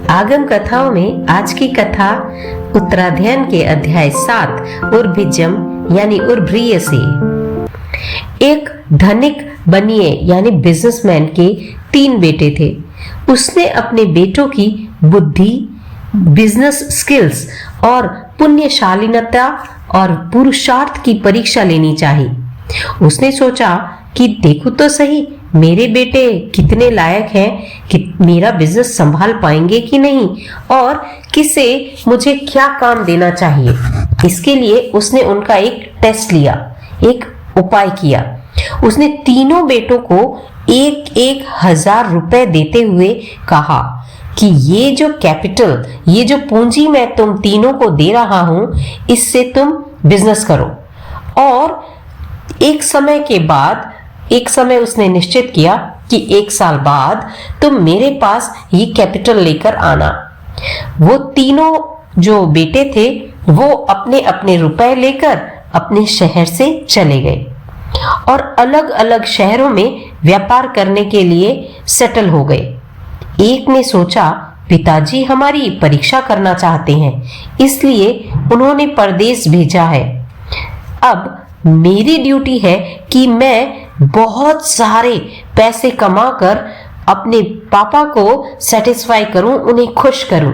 आगम कथाओं में आज की कथा उत्तराध्ययन के अध्याय 7 उर्भिजम यानी उर्भ्रिय से। एक धनिक बनिए यानी बिजनेसमैन के 3 बेटे थे। उसने अपने बेटों की बुद्धि, बिजनेस स्किल्स और पुण्यशालीनता और पुरुषार्थ की परीक्षा लेनी चाहिए। उसने सोचा कि देखो तो सही मेरे बेटे कितने लायक हैं कि मेरा बिजनेस संभाल पाएंगे कि नहीं, और किसे मुझे क्या काम देना चाहिए। इसके लिए उसने उनका एक टेस्ट लिया, एक उपाय किया। उसने तीनों बेटों को 1,000 रुपए देते हुए कहा कि ये जो कैपिटल, ये जो पूंजी मैं तुम तीनों को दे रहा हूं, इससे तुम बिजनेस करो। और एक समय उसने निश्चित किया कि 1 साल बाद तुम मेरे पास ये कैपिटल लेकर आना। वो तीनों जो बेटे थे वो अपने अपने रुपए लेकर अपने शहर से चले गए और अलग अलग शहरों में व्यापार करने के लिए सेटल हो गए। एक ने सोचा पिताजी हमारी परीक्षा करना चाहते हैं, इसलिए उन्होंने परदेश भेजा है। अब मेरी ड्यूटी है कि मैं बहुत सारे पैसे कमाकर अपने पापा को सेटिस्फाई करूं, उन्हें खुश करूं।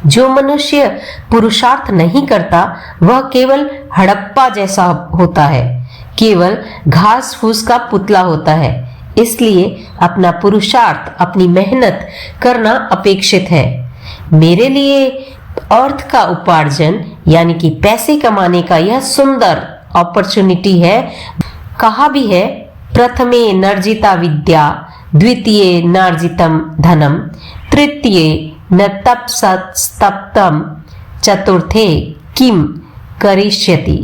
जो मनुष्य पुरुषार्थ नहीं करता वह केवल हड़प्पा जैसा होता है, केवल घास फूस का पुतला होता है। इसलिए अपना पुरुषार्थ, अपनी मेहनत करना अपेक्षित है। मेरे लिए अर्थ का उपार्जन यानी कि पैसे कमाने का यह सुंदर अपॉर्चुनिटी है। कहा भी है, प्रथमे नर्जिता विद्या, द्वितीय नार्जितम धनम, तृतीय न तपस्तप्तम, चतुर्थे किम करिष्यति।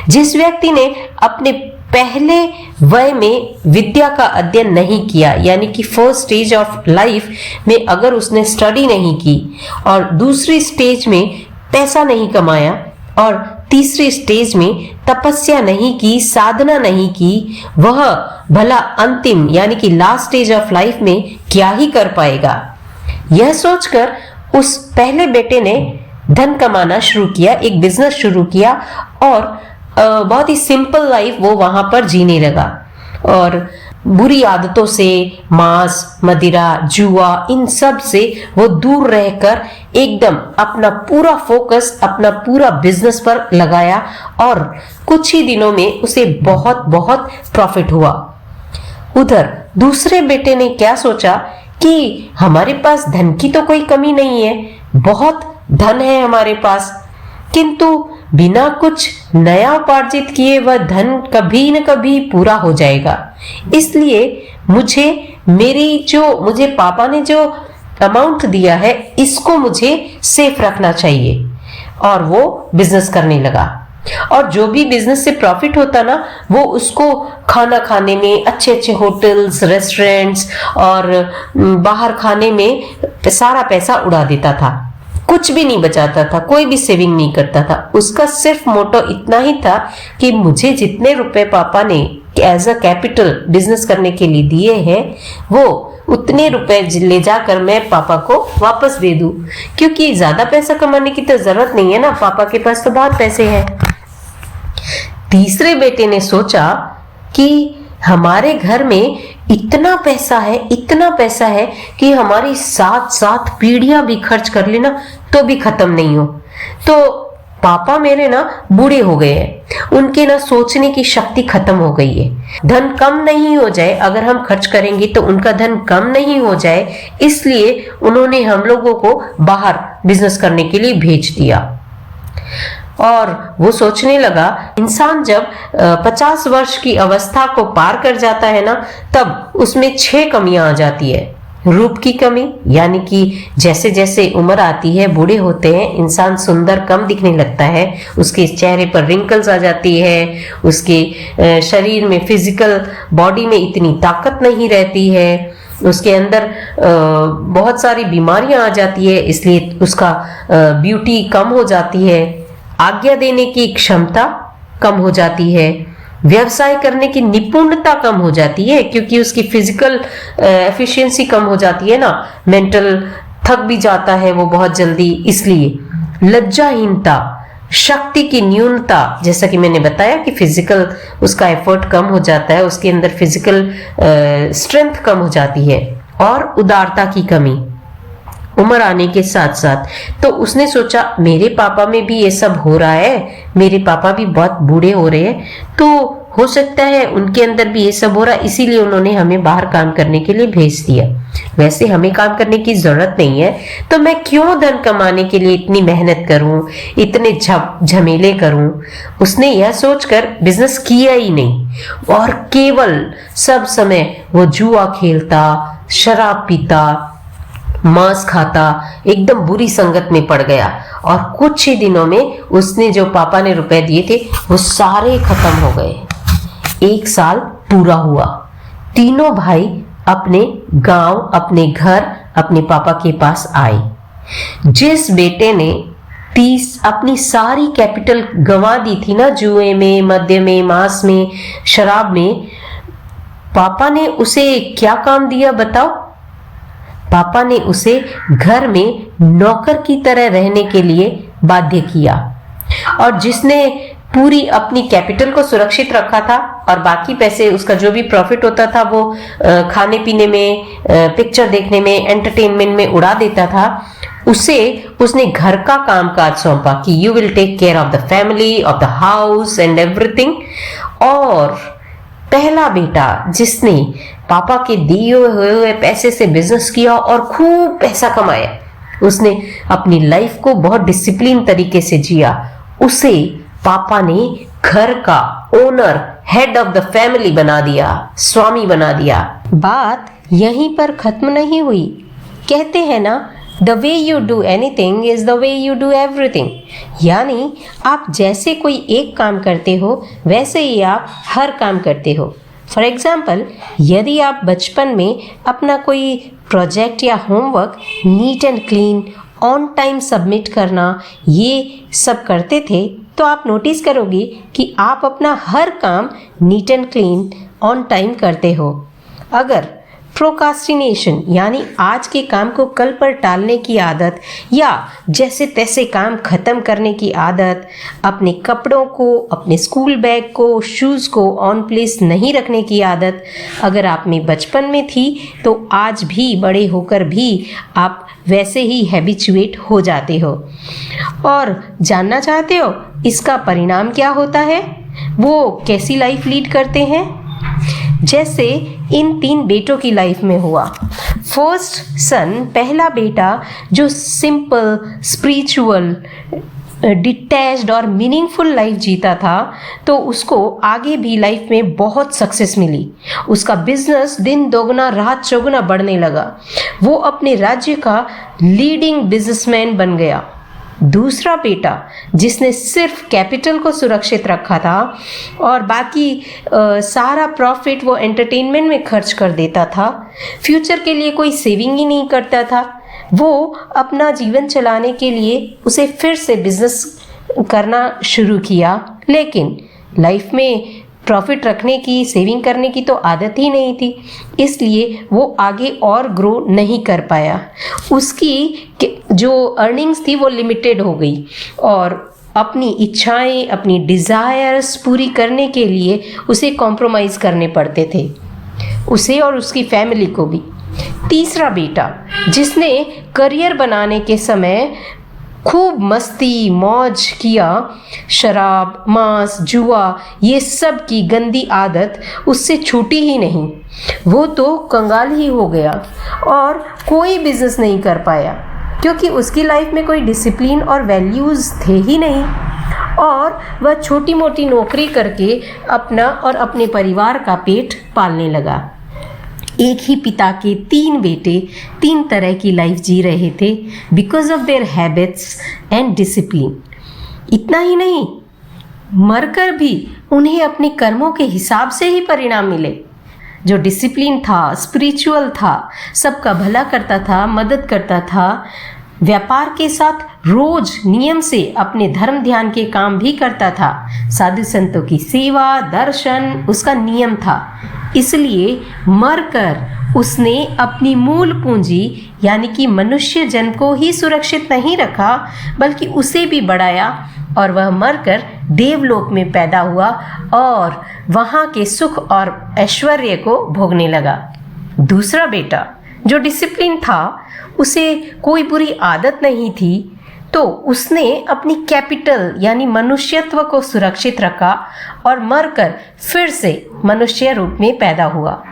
जिस व्यक्ति ने अपने पहले वय में विद्या का अध्ययन नहीं किया, यानी कि फर्स्ट स्टेज ऑफ लाइफ में अगर उसने स्टडी नहीं की, और दूसरी स्टेज में पैसा नहीं कमाया, और तीसरी स्टेज में तपस्या नहीं की, साधना नहीं की, वह भला अंतिम यानी कि लास्ट स्टेज ऑफ लाइफ में क्या ही कर पाएगा। यह सोचकर उस पहले बेटे ने धन कमाना शुरू किया, एक बिजनेस शुरू किया, और बहुत ही सिंपल लाइफ वो वहां पर जीने लगा। और बुरी आदतों से, मांस, मदिरा, जुआ, इन सब से वो दूर रहकर एकदम अपना पूरा फोकस अपना पूरा बिजनेस पर लगाया, और कुछ ही दिनों में उसे बहुत बहुत प्रॉफिट हुआ। उधर दूसरे बेटे ने क्या सोचा कि हमारे पास धन की तो कोई कमी नहीं है, बहुत धन है हमारे पास, किंतु बिना कुछ नया उपार्जित किए वह धन कभी न कभी पूरा हो जाएगा। इसलिए मुझे पापा ने जो अमाउंट दिया है इसको मुझे सेफ रखना चाहिए। और वो बिजनेस करने लगा, और जो भी बिजनेस से प्रॉफिट होता ना, वो उसको खाना खाने में, अच्छे अच्छे होटल्स, रेस्टोरेंट्स और बाहर खाने में सारा पैसा उड़ा देता था। कुछ भी नहीं बचाता था, कोई भी सेविंग नहीं करता था। उसका सिर्फ मोटो इतना ही था कि मुझे जितने रुपए पापा ने एज अ कैपिटल बिजनेस करने के लिए दिए हैं, वो उतने रुपए ले जाकर मैं पापा को वापस दे दूं, क्योंकि ज्यादा पैसा कमाने की तो जरूरत नहीं है ना, पापा के पास तो बहुत पैसे हैं। तीसरे बेटे ने सोचा कि हमारे घर में इतना पैसा है कि हमारी 7 पीढ़ियां भी खर्च कर लेना तो भी खत्म नहीं हो। तो पापा मेरे ना बूढ़े हो गए हैं, उनके ना सोचने की शक्ति खत्म हो गई है। धन कम नहीं हो जाए, अगर हम खर्च करेंगे तो उनका धन कम नहीं हो जाए, इसलिए उन्होंने हम लोगों को बाहर बिजनेस करने के लिए भेज दिया। और वो सोचने लगा, इंसान जब 50 वर्ष की अवस्था को पार कर जाता है ना, तब उसमें 6 कमियां आ जाती है। रूप की कमी, यानी कि जैसे जैसे उम्र आती है, बूढ़े होते हैं, इंसान सुंदर कम दिखने लगता है, उसके चेहरे पर रिंकल्स आ जाती है, उसके शरीर में, फिजिकल बॉडी में इतनी ताकत नहीं रहती है, उसके अंदर बहुत सारी बीमारियां आ जाती है, इसलिए उसका ब्यूटी कम हो जाती है, आज्ञा देने की क्षमता कम हो जाती है, व्यवसाय करने की निपुणता कम हो जाती है, क्योंकि उसकी फिजिकल एफिशिएंसी कम हो जाती है ना, मेंटल थक भी जाता है वो बहुत जल्दी, इसलिए लज्जाहीनता, शक्ति की न्यूनता, जैसा कि मैंने बताया कि फिजिकल उसका एफर्ट कम हो जाता है, उसके अंदर फिजिकल स्ट्रेंथ कम हो जाती है, और उदारता की कमी उम्र आने के साथ साथ। तो उसने सोचा मेरे पापा में भी ये सब हो रहा है, मेरे पापा भी बहुत बूढ़े हो रहे हैं, तो हो सकता है उनके अंदर भी ये सब हो रहा है, इसीलिए उन्होंने हमें बाहर काम करने के लिए भेज दिया। वैसे हमें काम करने की जरूरत नहीं है, तो मैं क्यों धन कमाने के लिए इतनी मेहनत करूं, इतने झमेले करूं। उसने यह सोचकर बिजनेस किया ही नहीं और केवल सब समय वो जुआ खेलता, शराब पीता, मांस खाता, एकदम बुरी संगत में पड़ गया। और कुछ ही दिनों में उसने जो पापा ने रुपए दिए थे वो सारे खत्म हो गए। 1 साल पूरा हुआ। तीनों भाई अपने गांव, अपने घर, अपने पापा के पास आए। जिस बेटे ने अपनी सारी कैपिटल गंवा दी थी ना, जुए में, मद्य में, मांस में, शराब में, पापा ने उसे क्या काम दिया बताओ? पापा ने उसे घर में नौकर की तरह रहने के लिए बाध्य किया। और जिसने पूरी अपनी कैपिटल को सुरक्षित रखा था और बाकी पैसे, उसका जो भी प्रॉफिट होता था वो खाने पीने में, पिक्चर देखने में, एंटरटेनमेंट में उड़ा देता था, उसे उसने घर का कामकाज सौंपा कि you will take care of the family, of the house and everything. और पहला बेटा जिसने पापा के दिए हुए पैसे से बिजनेस किया और खूब पैसा कमाया, उसने अपनी लाइफ को बहुत डिसिप्लिन तरीके से जिया। उसे पापा ने घर का owner, head of the family बना दिया, स्वामी बना दिया। बात यहीं पर खत्म नहीं हुई। कहते हैं ना, the way you do anything is the way you do everything. यानी आप जैसे कोई एक काम करते हो वैसे ही आप हर काम करते हो। फॉर एग्जाम्पल, यदि आप बचपन में अपना कोई प्रोजेक्ट या homework neat and clean, on time submit करना, ये सब करते थे, तो आप नोटिस करोगे कि आप अपना हर काम neat and clean, on time करते हो। अगर प्रोकास्टिनेशन यानी आज के काम को कल पर टालने की आदत, या जैसे तैसे काम खत्म करने की आदत, अपने कपड़ों को, अपने स्कूल बैग को, शूज़ को ऑन प्लेस नहीं रखने की आदत अगर आप में बचपन में थी, तो आज भी बड़े होकर भी आप वैसे ही हैबिचुएट हो जाते हो। और जानना चाहते हो इसका परिणाम क्या होता है, वो कैसी लाइफ लीड करते हैं? जैसे इन 3 बेटों की लाइफ में हुआ। फर्स्ट सन, पहला बेटा, जो सिंपल, स्पिरिचुअल, डिटैच्ड और मीनिंगफुल लाइफ जीता था, तो उसको आगे भी लाइफ में बहुत सक्सेस मिली। उसका बिजनेस दिन दोगुना रात चौगुना बढ़ने लगा। वो अपने राज्य का लीडिंग बिजनेसमैन बन गया। दूसरा बेटा, जिसने सिर्फ कैपिटल को सुरक्षित रखा था और बाकी सारा प्रॉफिट वो एंटरटेनमेंट में खर्च कर देता था, फ्यूचर के लिए कोई सेविंग ही नहीं करता था, वो अपना जीवन चलाने के लिए उसे फिर से बिजनेस करना शुरू किया। लेकिन लाइफ में प्रॉफिट रखने की, सेविंग करने की तो आदत ही नहीं थी, इसलिए वो आगे और ग्रो नहीं कर पाया। उसकी जो अर्निंग्स थी वो लिमिटेड हो गई और अपनी इच्छाएं, अपनी डिज़ायर्स पूरी करने के लिए उसे कॉम्प्रोमाइज़ करने पड़ते थे, उसे और उसकी फैमिली को भी। तीसरा बेटा, जिसने करियर बनाने के समय खूब मस्ती मौज किया, शराब, मांस, जुआ, ये सब की गंदी आदत उससे छूटी ही नहीं। वो तो कंगाल ही हो गया और कोई बिजनेस नहीं कर पाया, क्योंकि उसकी लाइफ में कोई डिसिप्लिन और वैल्यूज़ थे ही नहीं, और वह छोटी मोटी नौकरी करके अपना और अपने परिवार का पेट पालने लगा। एक ही पिता के 3 बेटे 3 तरह की लाइफ जी रहे थे because of their habits and discipline. इतना ही नहीं, मरकर भी उन्हें अपने कर्मों के हिसाब से ही परिणाम मिले। जो डिसिप्लिन था, स्पिरिचुअल था, सबका भला करता था, मदद करता था, व्यापार के साथ रोज नियम से अपने धर्म ध्यान के काम भी करता था, साधु संतों की सेवा, दर्शन उसका नियम था, इसलिए मरकर उसने अपनी मूल पूंजी यानी कि मनुष्य जन्म को ही सुरक्षित नहीं रखा, बल्कि उसे भी बढ़ाया और वह मरकर देवलोक में पैदा हुआ और वहाँ के सुख और ऐश्वर्य को भोगने लगा। दूसरा बेटा जो डिसिप्लिन था, उसे कोई बुरी आदत नहीं थी, तो उसने अपनी कैपिटल यानी मनुष्यत्व को सुरक्षित रखा और मरकर फिर से मनुष्य रूप में पैदा हुआ।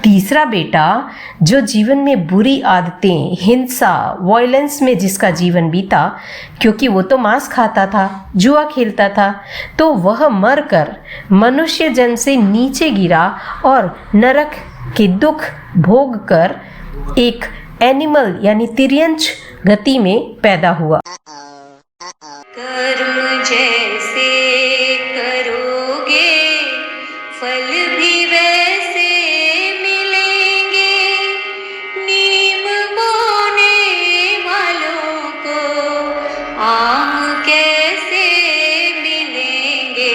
तीसरा बेटा जो जीवन में बुरी आदतें, हिंसा, वायलेंस में जिसका जीवन बीता, क्योंकि वो तो मांस खाता था, जुआ खेलता था, तो वह मरकर मनुष्य जन्म से नीचे गिरा और नरक के दुख भोग कर एक एनिमल यानी तिर्यंच गति में पैदा हुआ। कर्म जैसे करोगे फल भी वैसे मिलेंगे, नीम बोने वालों को आम कैसे मिलेंगे।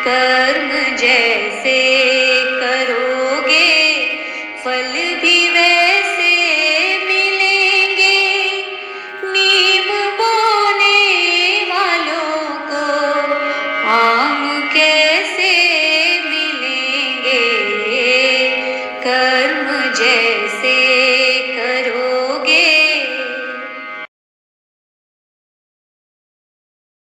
कर्म जैसे करोगे फल भी वैसे मिलेंगे, नीम बोने वालों को आम कैसे मिलेंगे। कर्म जैसे